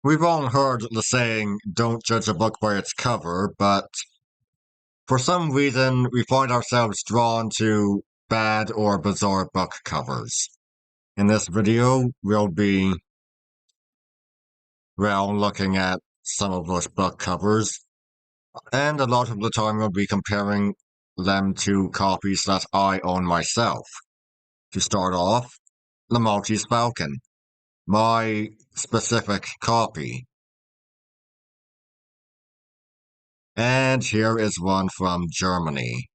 We've all heard the saying, don't judge a book by its cover, but for some reason we find ourselves drawn to bad or bizarre book covers. In this video, we'll be, looking at some of those book covers, and a lot of the time we'll be comparing them to copies that I own myself. To start off, the Maltese Falcon, my specific copy. And here is one from Germany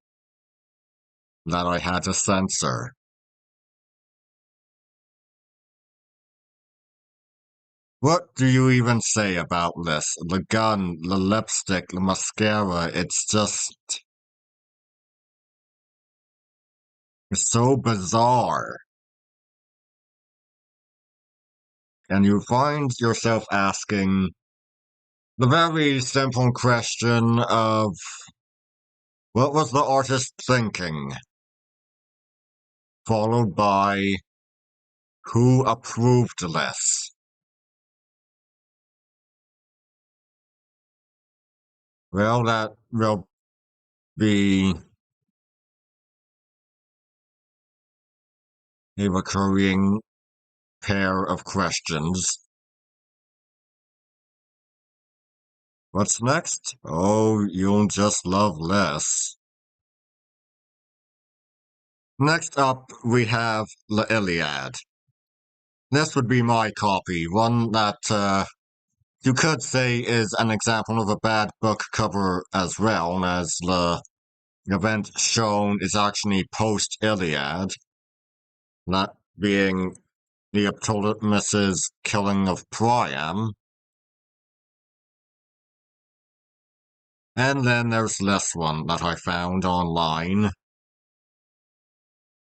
that I had to censor. What do you even say about this? The gun, the lipstick, the mascara, it's so bizarre. And you find yourself asking the very simple question of what was the artist thinking? Followed by who approved this? Well, that will be a recurring pair of questions. What's next? Oh, you'll just love this. Next up, we have the Iliad. This would be my copy, one that you could say is an example of a bad book cover as well, as the event shown is actually post-Iliad, that being Neoptolemus's killing of Priam. And then there's this one that I found online.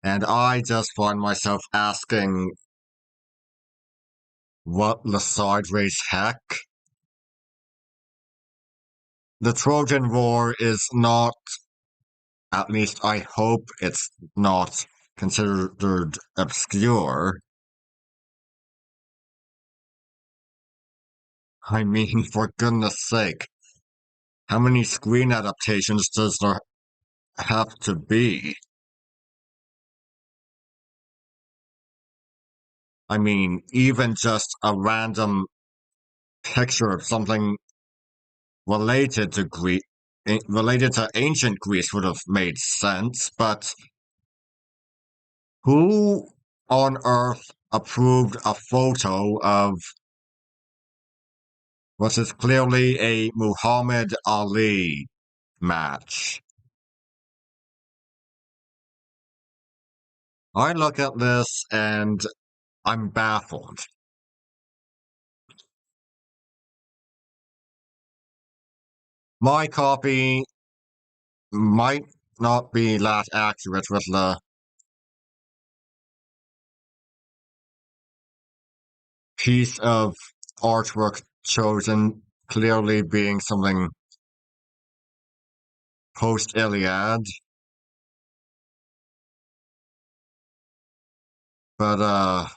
And I just find myself asking, what the sideways heck? The Trojan War is not, at least I hope it's not, considered obscure. I mean, for goodness sake, how many screen adaptations does there have to be? I mean, even just a random picture of something related to Greece, related to ancient Greece would have made sense, but who on earth approved a photo of what is clearly a Muhammad Ali match? I look at this and I'm baffled. My copy might not be that accurate with the piece of artwork chosen clearly being something post-Iliad, but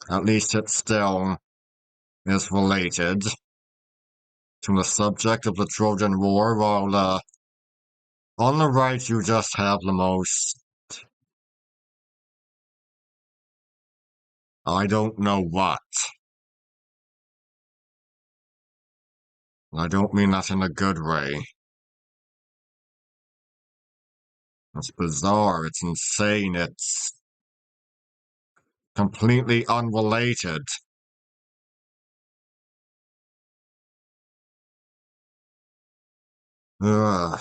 at least it still is related to the subject of the Trojan War, while on the right you just have the most, I don't know what. I don't mean that in a good way. It's bizarre, it's insane, it's completely unrelated. Ugh.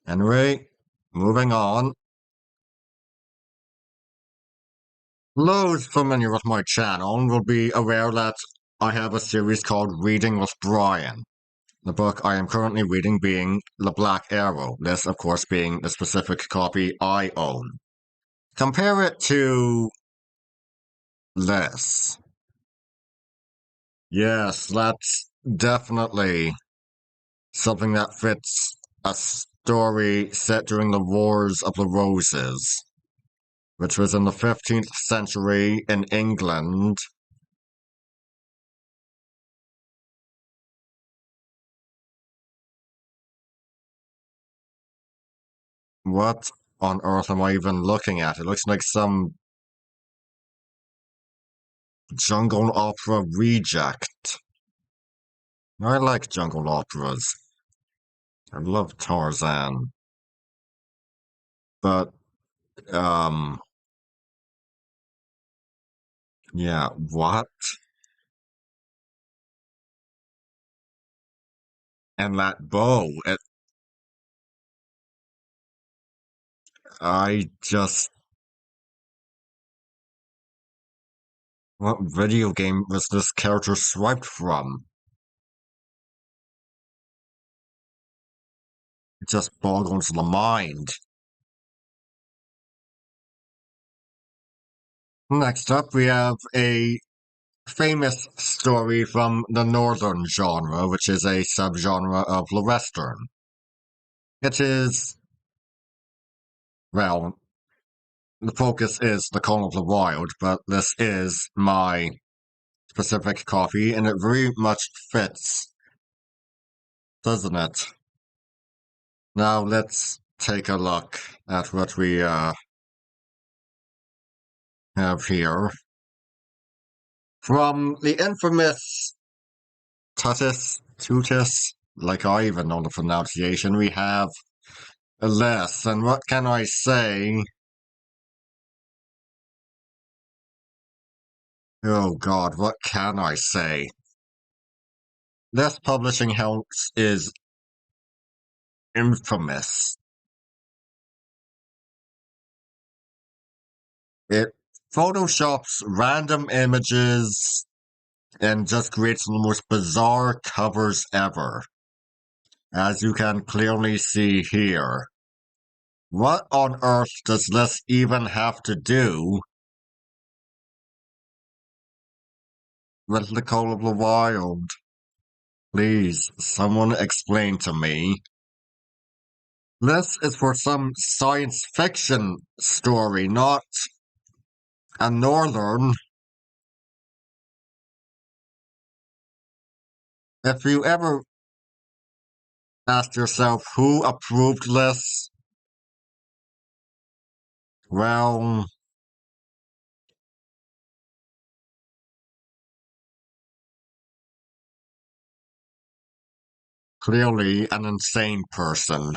Anyway, moving on. Those familiar with my channel will be aware that I have a series called Reading with Brian. The book I am currently reading being The Black Arrow, this of course being the specific copy I own. Compare it to this. Yes, that's definitely something that fits a story set during the Wars of the Roses, which was in the 15th century in England. What on earth am I even looking at? It looks like some jungle opera reject. I like jungle operas. I love Tarzan. But, um, yeah, what? And that bow, I just, what video game was this character swiped from? It just boggles the mind. Next up, we have a famous story from the Northern genre, which is a subgenre of the Western. It is, well, the focus is the Call of the Wild, but this is my specific copy, and it very much fits, doesn't it? Now let's take a look at what we have here. From the infamous Tutus, like I even know the pronunciation, we have this, and what can I say? Oh God, what can I say? This publishing house is infamous. It photoshops random images and just creates the most bizarre covers ever, as you can clearly see here. What on earth does this even have to do with the Call of the Wild? Please, someone explain to me. This is for some science fiction story, not a northern. If you ever asked yourself who approved this, well, clearly an insane person.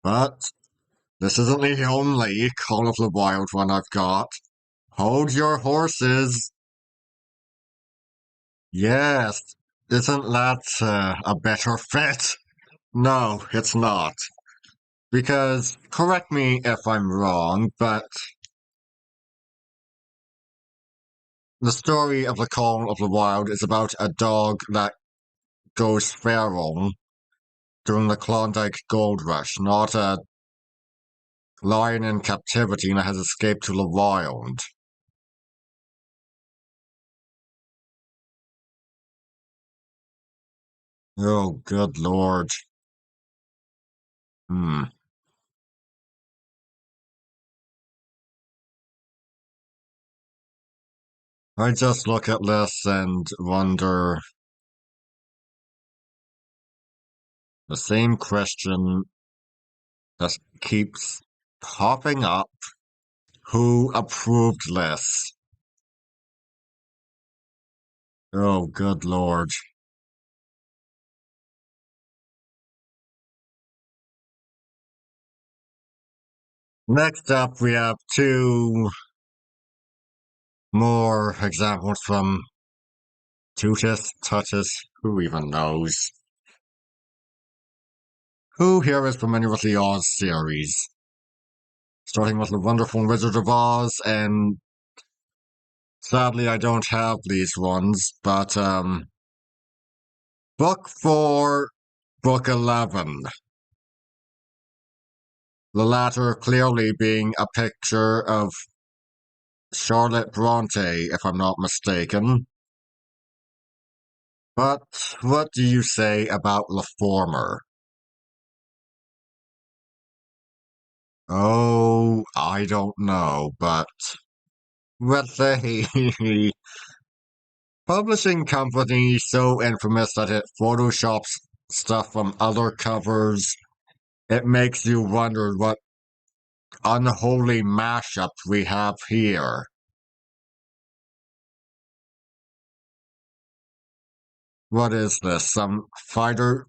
But this isn't the only Call of the Wild one I've got. Hold your horses. Yes, isn't that a better fit? No, it's not. Because, correct me if I'm wrong, but the story of the Call of the Wild is about a dog that goes feral during the Klondike Gold Rush, not a lion in captivity that has escaped to the wild. Oh, good lord. Hmm. I just look at this and wonder the same question that keeps popping up. Who approved this? Oh, good lord. Next up, we have two more examples from Tutus, Tutus, who even knows? Who here is familiar with the Oz series? Starting with The Wonderful Wizard of Oz, and sadly I don't have these ones, but Book 4, Book 11. The latter clearly being a picture of Charlotte Bronte, if I'm not mistaken. But what do you say about the former? Oh, I don't know, but with a publishing company so infamous that it photoshops stuff from other covers It makes you wonder what unholy mashup we have here. What is this? Some fighter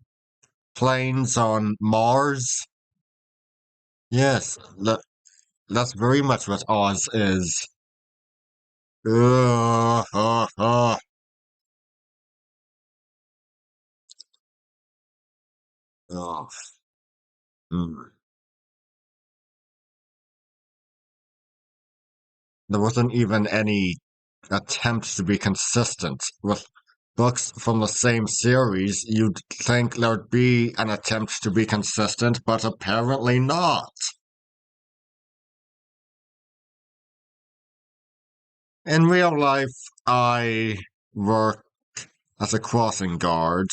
planes on Mars? Yes, that's very much what Oz is. Ugh, ugh. Mm. There wasn't even any attempt to be consistent with books from the same series. You'd think there'd be an attempt to be consistent, but apparently not. In real life, I work as a crossing guard,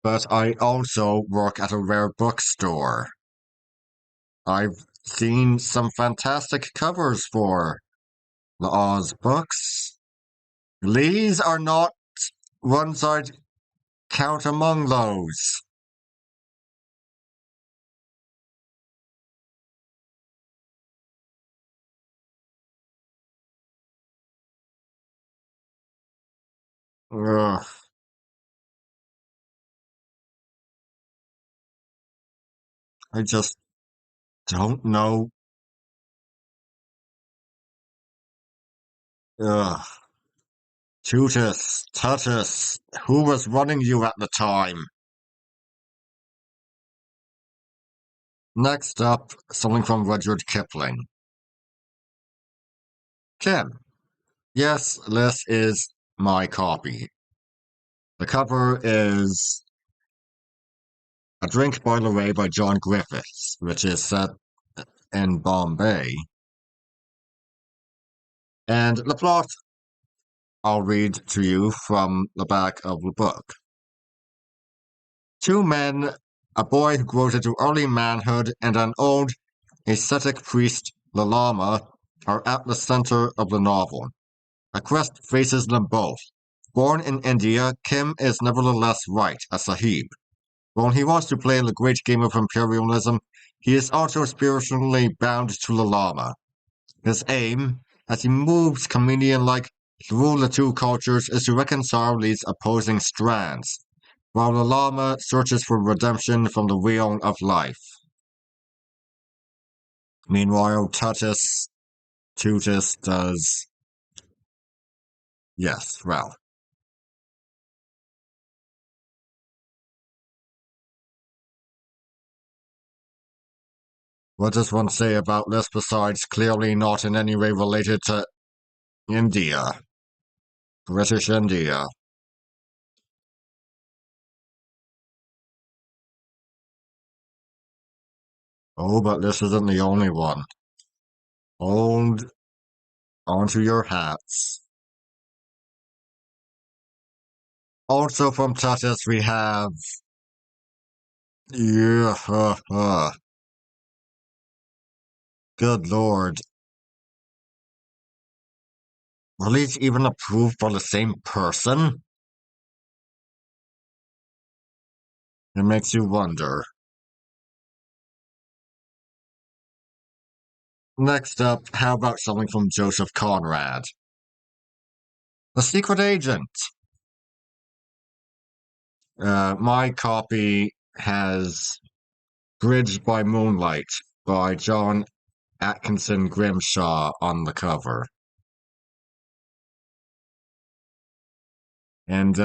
but I also work at a rare bookstore. I've seen some fantastic covers for the Oz books. These are not ones I'd count among those. Ugh, I just don't know. Ugh. Tutus, who was running you at the time? Next up, something from Rudyard Kipling. Kim. Yes, this is my copy. The cover is A Drink by Lorray by John Griffiths, which is set in Bombay. And the plot I'll read to you from the back of the book. Two men, a boy who grows into early manhood, and an old ascetic priest, the Lama, are at the center of the novel. A quest faces them both. Born in India, Kim is nevertheless right, a Sahib. While he wants to play the great game of imperialism, he is also spiritually bound to the Lama. His aim, as he moves chameleon-like through the two cultures, is to reconcile these opposing strands, while the Lama searches for redemption from the wheel of life. Meanwhile, Tutus does, yes, well, what does one say about this besides clearly not in any way related to India, British India? Oh, but this isn't the only one. Hold onto your hats. Also from Tutus we have, yeah, good lord. Were these even approved by the same person? It makes you wonder. Next up, how about something from Joseph Conrad? The Secret Agent. My copy has Bridge by Moonlight by John Atkinson Grimshaw on the cover. And,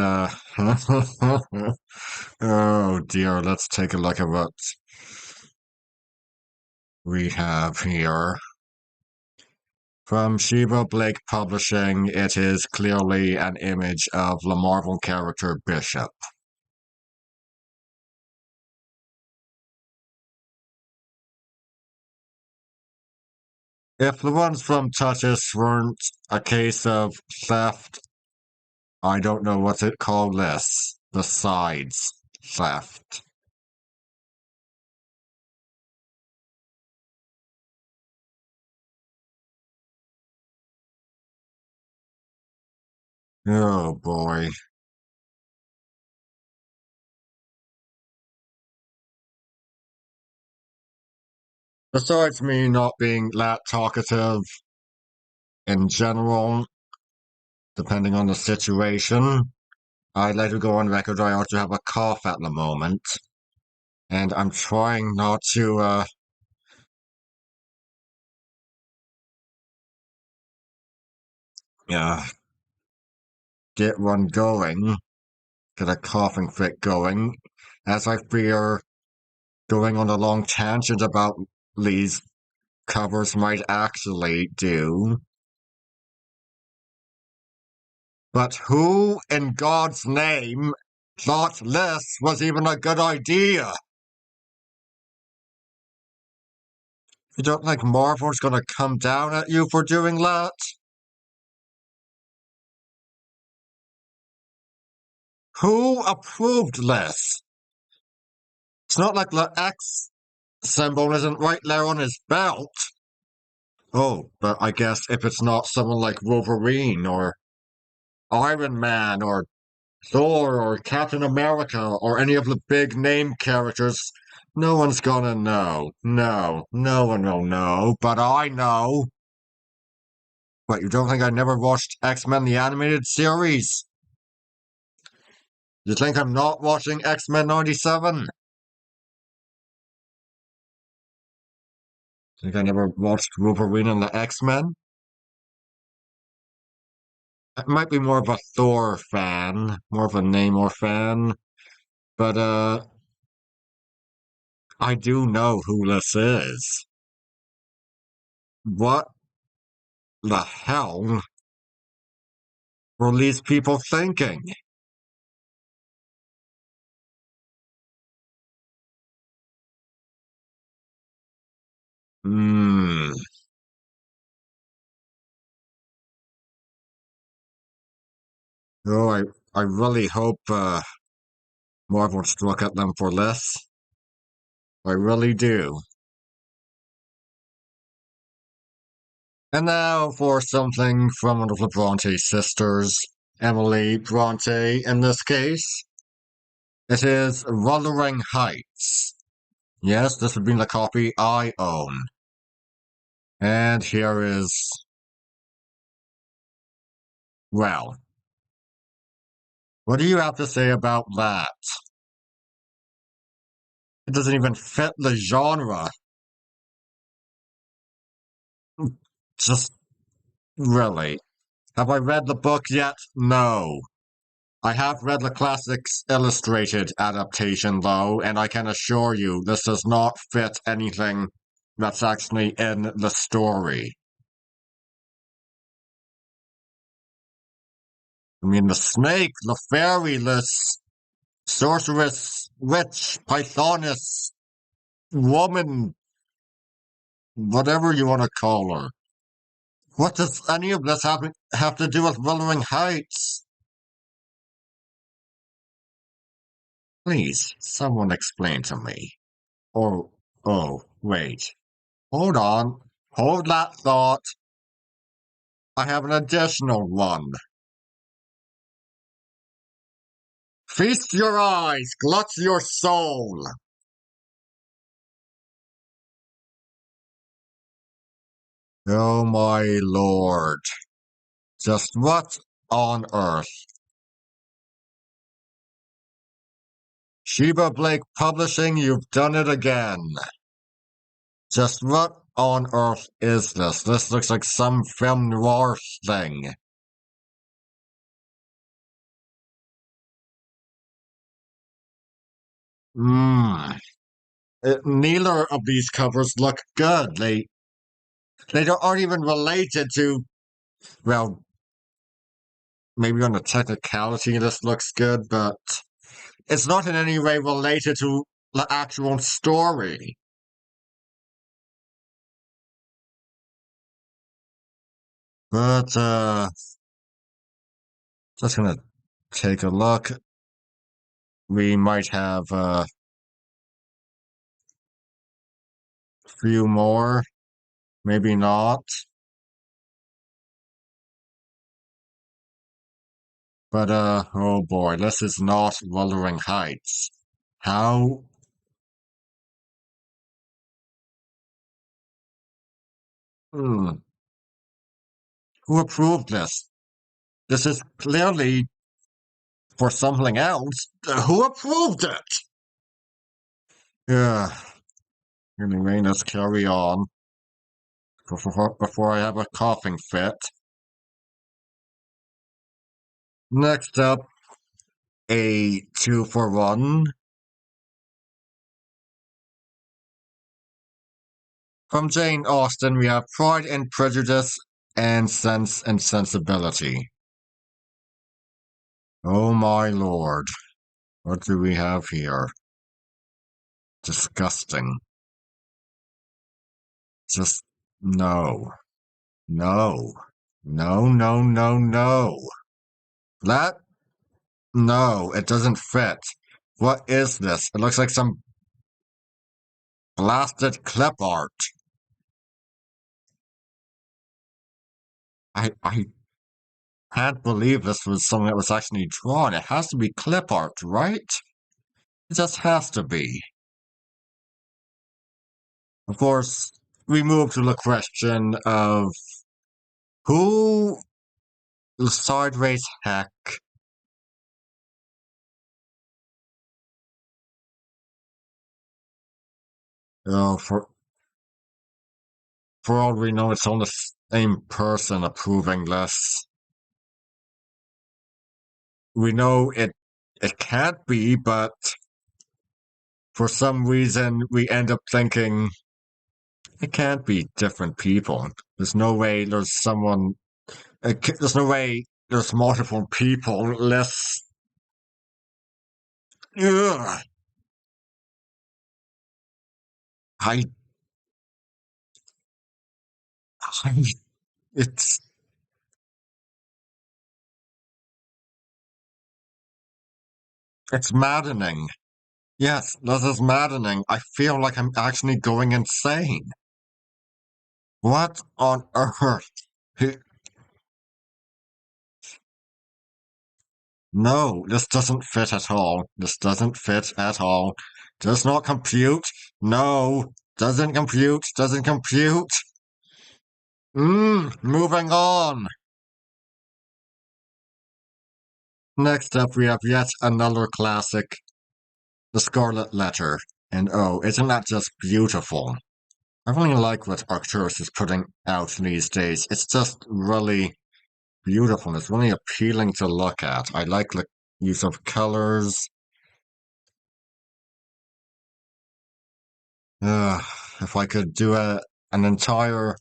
oh dear, let's take a look at what we have here. From Sheba Blake Publishing, it is clearly an image of the Marvel character Bishop. If the ones from Tutus weren't a case of theft, I don't know what to call this besides theft. Oh boy. Besides me not being that talkative in general, depending on the situation, I'd like to go on record. I also have a cough at the moment, and I'm trying not to, yeah, get one going, get a coughing fit going, as I fear going on a long tangent about these covers might actually do. But who in God's name thought this was even a good idea? You don't think Marvel's gonna come down at you for doing that? Who approved this? It's not like the X symbol isn't right there on his belt. Oh, but I guess if it's not someone like Wolverine or Iron Man or Thor or Captain America or any of the big name characters, no one's gonna know. No, no one will know, but I know. What, you don't think I never watched X-Men the animated series? You think I'm not watching X-Men 97? Think I never watched Wolverine and the X-Men? I might be more of a Thor fan, more of a Namor fan, but I do know who this is. What the hell were these people thinking? Hmm. Oh, I really hope Marvel struck at them for this. I really do. And now for something from one of the Bronte sisters, Emily Bronte in this case. It is Wuthering Heights. Yes, this would be the copy I own. And here is, well, what do you have to say about that? It doesn't even fit the genre. Just really. Have I read the book yet? No. I have read the classics illustrated adaptation, though, and I can assure you this does not fit anything that's actually in the story. I mean, the snake, the fairy, this sorceress, witch, pythoness, woman, whatever you want to call her. What does any of this have to do with Wuthering Heights? Please, someone explain to me. Or, oh, wait. Hold on. Hold that thought. I have an additional one. Feast your eyes, glut your soul. Oh my lord. Just what on earth? Sheba Blake Publishing, you've done it again. Just what on earth is this? This looks like some film noir thing. Hmm. Neither of these covers look good. They aren't even related to, well, maybe on the technicality this looks good, but it's not in any way related to the actual story. But just gonna take a look. We might have a few more, maybe not. But oh boy, this is not Wuthering Heights. How Hmm. Who approved this? This is clearly for something else. Who approved it? Yeah. Anyway, let's carry on before I have a coughing fit. Next up, a 2-for-1 from Jane Austen. We have Pride and Prejudice and Sense and Sensibility. Oh my lord. What do we have here? Disgusting. Just no. No. No, no, no, no. That? No, it doesn't fit. What is this? It looks like some blasted clip art. I can't believe this was something that was actually drawn. It has to be clip art, right? It just has to be. Of course, we move to the question of who sideways heck, for all we know, it's on the same person approving this. We know it can't be, but for some reason we end up thinking it can't be different people. There's no way there's someone. There's no way there's multiple people. Less. Ugh, I, I. It's it's maddening. Yes, this is maddening. I feel like I'm actually going insane. What on earth? No, this doesn't fit at all. This doesn't fit at all. Does not compute. No, doesn't compute. Doesn't compute. Moving on. Next up, we have yet another classic, The Scarlet Letter. And oh, isn't that just beautiful? I really like what Arcturus is putting out these days. It's just really beautiful. It's really appealing to look at. I like the use of colors. Uh, if I could do an entire,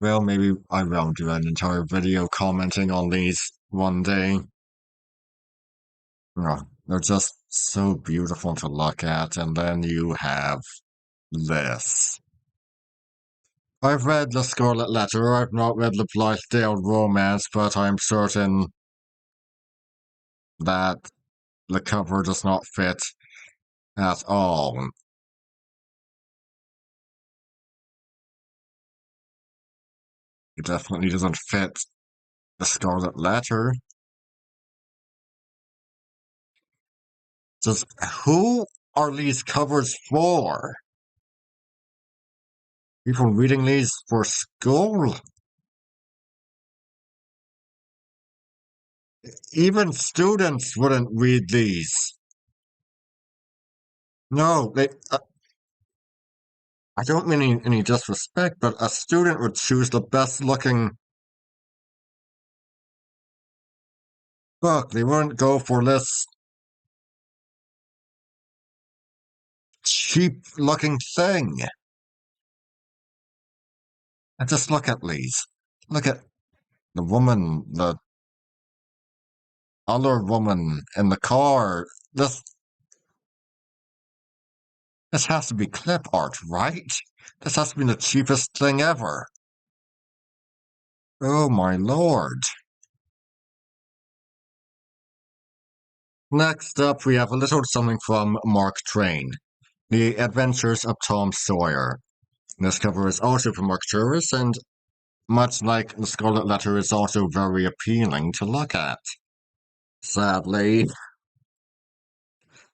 well, maybe I will do an entire video commenting on these one day. They're just so beautiful to look at. And then you have this. I've read The Scarlet Letter. I've not read The Blithedale Romance, but I'm certain that the cover does not fit at all. It definitely doesn't fit The Scarlet Letter. Just who are these covers for? People reading these for school? Even students wouldn't read these. No, I don't mean any disrespect, but a student would choose the best looking book. They wouldn't go for this cheap looking thing. And just look at these. Look at the woman, the other woman in the car. This has to be clip art, right? This has to be the cheapest thing ever. Oh my lord. Next up, we have a little something from Mark Twain. The Adventures of Tom Sawyer. This cover is also from Arcturus, and much like the Scarlet Letter, is also very appealing to look at. Sadly,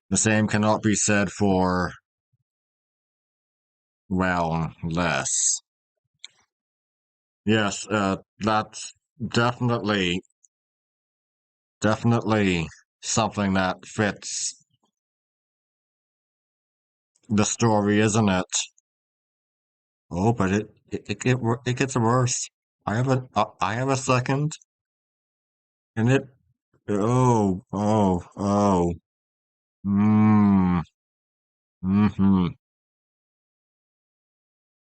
the same cannot be said for, well, less. Yes, that's definitely, definitely something that fits the story, isn't it? Oh, but it gets worse. I have a second, and it oh. Mmm. Mm-hmm.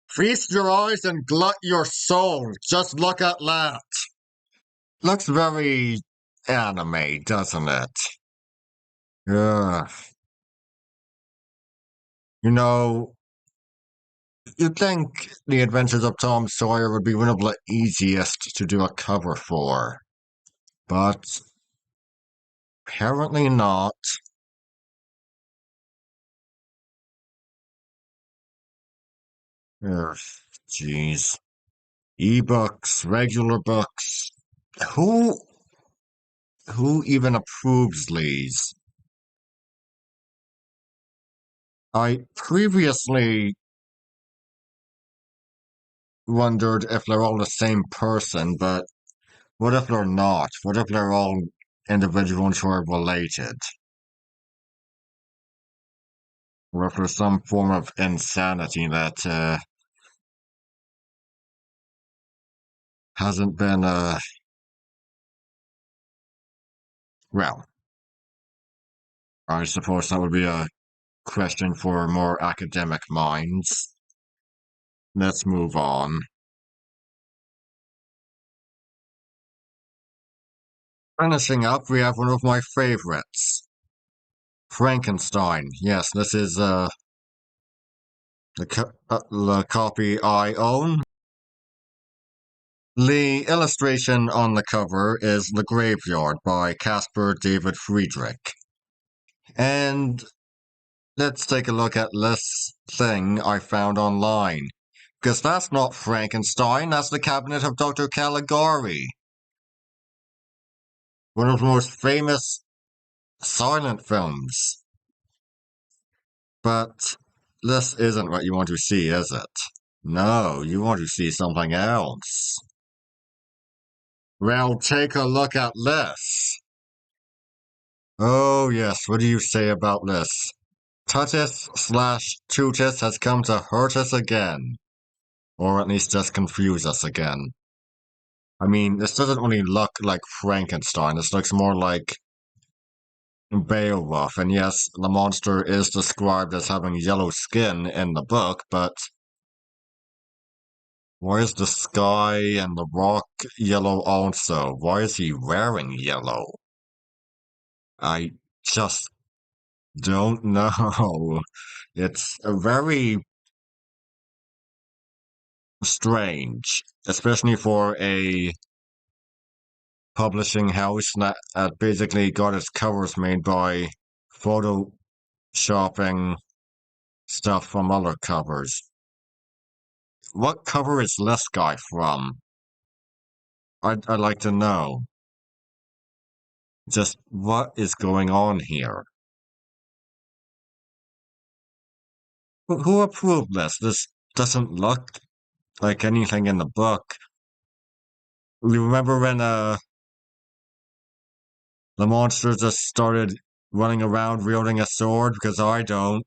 Feast your eyes and glut your soul. Just look at that. Looks very anime, doesn't it? Yeah. You know, you'd think The Adventures of Tom Sawyer would be one of the easiest to do a cover for, but apparently not. Ugh, jeez. Ebooks, regular books. Who who even approves these? I previously wondered if they're all the same person, but what if they're not? What if they're all individuals who are related? Or if there's some form of insanity that hasn't been, well, I suppose that would be a question for more academic minds. Let's move on. Finishing up, we have one of my favorites, Frankenstein. Yes, this is the copy I own. The illustration on the cover is The Graveyard by Caspar David Friedrich. And let's take a look at this thing I found online. Because that's not Frankenstein, that's the Cabinet of Dr. Caligari, one of the most famous silent films. But this isn't what you want to see, is it? No, you want to see something else. Well, take a look at this. Oh, yes, what do you say about this? Tutis slash Tutis has come to hurt us again. Or at least just confuse us again. I mean, this doesn't really look like Frankenstein. This looks more like Beowulf. And yes, the monster is described as having yellow skin in the book, but why is the sky and the rock yellow also? Why is he wearing yellow? I just don't know. It's a very strange, especially for a publishing house that basically got its covers made by photoshopping stuff from other covers. What cover is this guy from? I'd like to know. Just what is going on here? Who approved this? This doesn't look like anything in the book. You remember when the monster just started running around wielding a sword? Because I don't.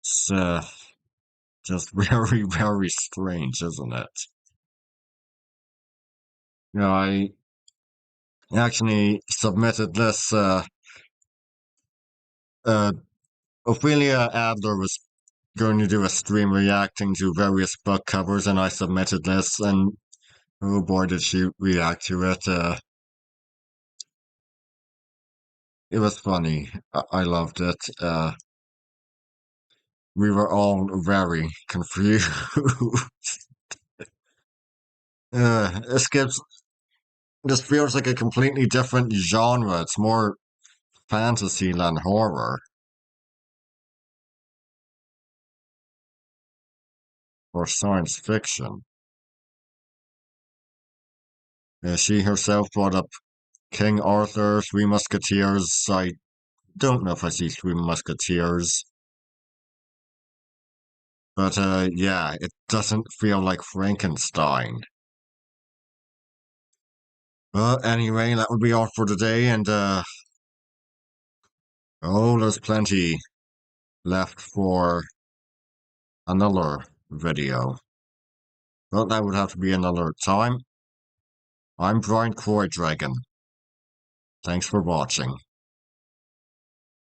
It's just very, very strange, isn't it? I actually submitted this. Uh, Ophelia Adler was going to do a stream reacting to various book covers, and I submitted this, and oh boy, did she react to it. It was funny. I loved it. We were all very confused. This gives this feels like a completely different genre. It's more fantasy than horror or science fiction. She herself brought up King Arthur, Three Musketeers. I don't know if I see Three Musketeers. But yeah, it doesn't feel like Frankenstein. But anyway, that would be all for today, and oh, there's plenty left for another video. But that would have to be another time. I'm Brian Croy Dragon. Thanks for watching.